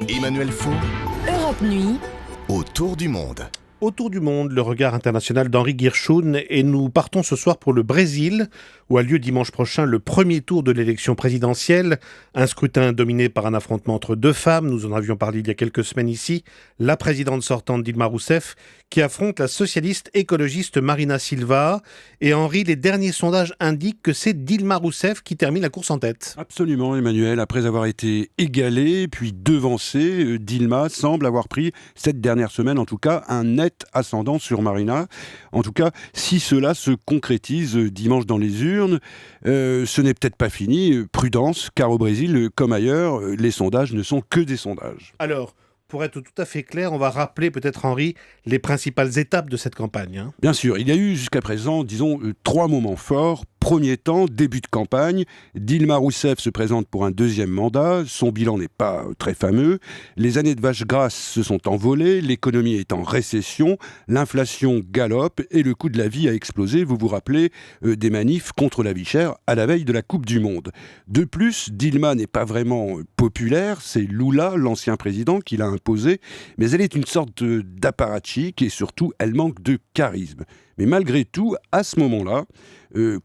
Emmanuel Faux, Europe Nuit, autour du monde. Autour du monde, le regard international d'Henri Guirchoun, et nous partons ce soir pour le Brésil, où a lieu dimanche prochain le premier tour de l'élection présidentielle, un scrutin dominé par un affrontement entre deux femmes, nous en avions parlé il y a quelques semaines ici, la présidente sortante Dilma Rousseff, qui affronte la socialiste écologiste Marina Silva, et Henri, les derniers sondages indiquent que c'est Dilma Rousseff qui termine la course en tête. Absolument, Emmanuel. Après avoir été égalée, puis devancée, Dilma semble avoir pris, cette dernière semaine en tout cas, un net ascendant sur Marina. En tout cas, si cela se concrétise dimanche dans les urnes, ce n'est peut-être pas fini. Prudence, car au Brésil, comme ailleurs, les sondages ne sont que des sondages. Alors, pour être tout à fait clair, on va rappeler peut-être, Henri, les principales étapes de cette campagne. Bien sûr, il y a eu jusqu'à présent, disons, 3 moments forts. Premier temps, début de campagne, Dilma Rousseff se présente pour un deuxième mandat, son bilan n'est pas très fameux, les années de vache grasse se sont envolées, l'économie est en récession, l'inflation galope et le coût de la vie a explosé, vous vous rappelez des manifs contre la vie chère à la veille de la Coupe du Monde. De plus, Dilma n'est pas vraiment populaire, c'est Lula, l'ancien président, qui l'a imposé, mais elle est une sorte d'apparatchik et surtout elle manque de charisme. Mais malgré tout, à ce moment-là,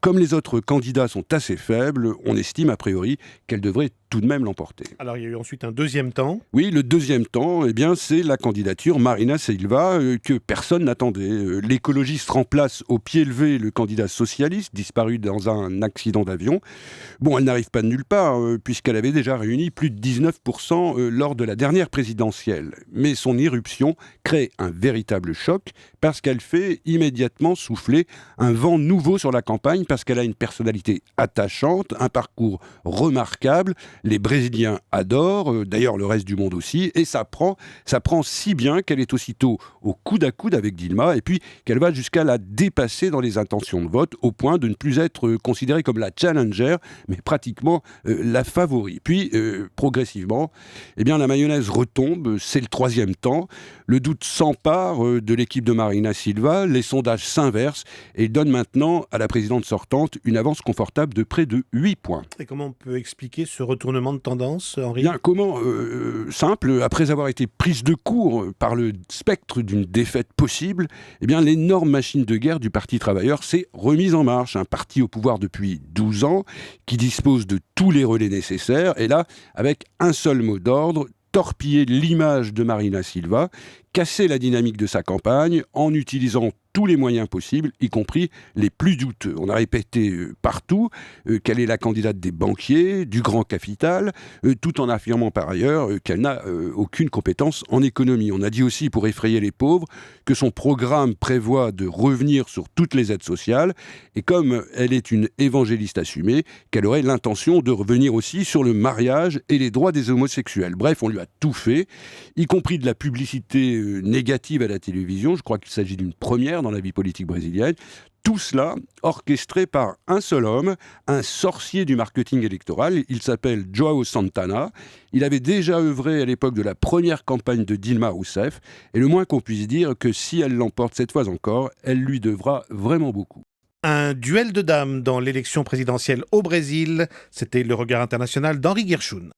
comme les autres candidats sont assez faibles, on estime a priori qu'elle devrait tout de même l'emporter. Alors il y a eu ensuite un deuxième temps. Oui, le deuxième temps, eh bien, c'est la candidature Marina Silva que personne n'attendait. L'écologiste remplace au pied levé le candidat socialiste, disparu dans un accident d'avion. Bon, elle n'arrive pas de nulle part, puisqu'elle avait déjà réuni plus de 19% lors de la dernière présidentielle. Mais son irruption crée un véritable choc, parce qu'elle fait immédiatement souffler un vent nouveau sur la campagne, parce qu'elle a une personnalité attachante, un parcours remarquable. Les Brésiliens adorent, d'ailleurs le reste du monde aussi, et ça prend si bien qu'elle est aussitôt au coude à coude avec Dilma, et puis qu'elle va jusqu'à la dépasser dans les intentions de vote, au point de ne plus être considérée comme la challenger, mais pratiquement la favori. Puis, progressivement, eh bien, la mayonnaise retombe, c'est le troisième temps, le doute s'empare de l'équipe de Marina Silva, les sondages s'inversent, et donnent maintenant à la présidente sortante une avance confortable de près de 8 points. Et comment on peut expliquer ce retournement de tendance, Henri ? Bien, comment simple, après avoir été prise de court par le spectre d'une défaite possible, eh bien, l'énorme machine de guerre du Parti travailleur s'est remise en marche. Un parti au pouvoir depuis 12 ans, qui dispose de tous les relais nécessaires, et là, avec un seul mot d'ordre: torpiller l'image de Marina Silva, casser la dynamique de sa campagne en utilisant tous les moyens possibles, y compris les plus douteux. On a répété partout qu'elle est la candidate des banquiers, du grand capital, tout en affirmant par ailleurs qu'elle n'a aucune compétence en économie. On a dit aussi, pour effrayer les pauvres, que son programme prévoit de revenir sur toutes les aides sociales, et comme elle est une évangéliste assumée, qu'elle aurait l'intention de revenir aussi sur le mariage et les droits des homosexuels. Bref, on lui a tout fait, y compris de la publicité négative à la télévision. Je crois qu'il s'agit d'une première dans la vie politique brésilienne. Tout cela orchestré par un seul homme, un sorcier du marketing électoral. Il s'appelle João Santana. Il avait déjà œuvré à l'époque de la première campagne de Dilma Rousseff. Et le moins qu'on puisse dire que si elle l'emporte cette fois encore, elle lui devra vraiment beaucoup. Un duel de dames dans l'élection présidentielle au Brésil. C'était le regard international d'Henri Guirchoun.